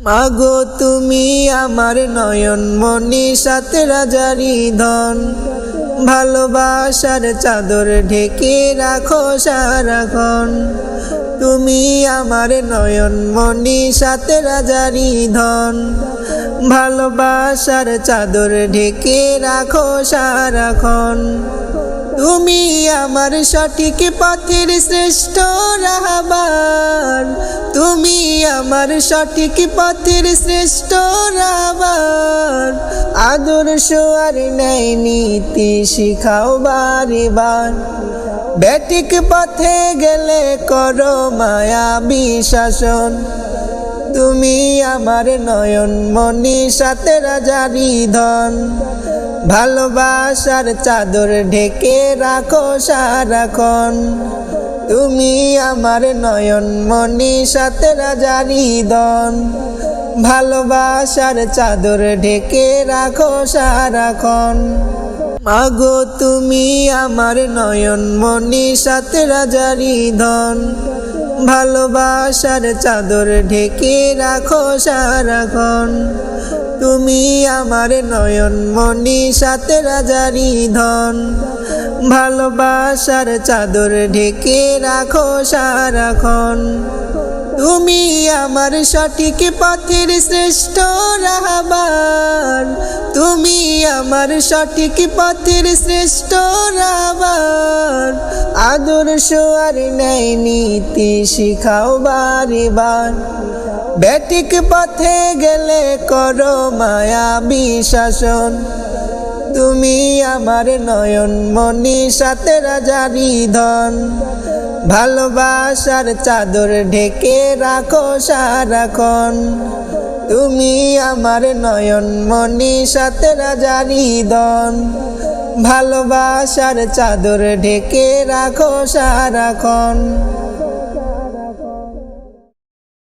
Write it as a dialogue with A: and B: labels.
A: মাগো তুমি আমার নয়ন মনি সাত রাজারি ধন, ভালোবাসার চাদর ঢেকে রাখো সারাক্ষণ। তুমি আমার নয়ন মনি সাত রাজারি ধন, ভালোবাসার চাদর ঢেকে রাখো সারাক্ষণ। তুমি আমার সঠিক পথের শ্রেষ্ঠ রাহবার, তুমি আমার সঠিক পথের শ্রেষ্ঠ রাহবার। আদর্শ আর ন্যায় নীতি শিখাও বারে বার, ব্যাটিক পথে গেলে করো মায়াবী শাসন। তুমি আমার নয়ন মনি সাত রাজারি ধন, ভালোবাসার চাদর ঢেকে রাখো সারাক্ষণ। তুমি আমার নয়ন মনি সাত রাজারি ধন, ভালোবাসার চাদর ঢেকে রাখো সারাক্ষণ। মাগো তুমি আমার নয়ন মনি সাত রাজারি ধন, ভালোবাসার চাদর ঢেকে রাখো সারাক্ষণ। তুমি আমার নয়ন মনি সাত রাজারি ধন, ভালোবাসার চাদর ঢেকে রাখো সারাক্ষণ। তুমি আমার সঠিক পথের শ্রেষ্ঠ রাহবার, তুমি আমার সঠিক পথের শ্রেষ্ঠ রাহবার। আদর্শ আর ন্যায় নীতি শিখাও বারে বার, ব্যাটিক পথে গেলে করো মায়াবী শাসন। তুমি আমার নয়ন মনি সাত রাজারি ধন, ভালোবাসার চাদর ঢেকে রাখো সারাক্ষণ। তুমি আমার নয়ন মনি সাত রাজারি ধন, ভালোবাসার চাদর ঢেকে রাখো সারাক্ষণ।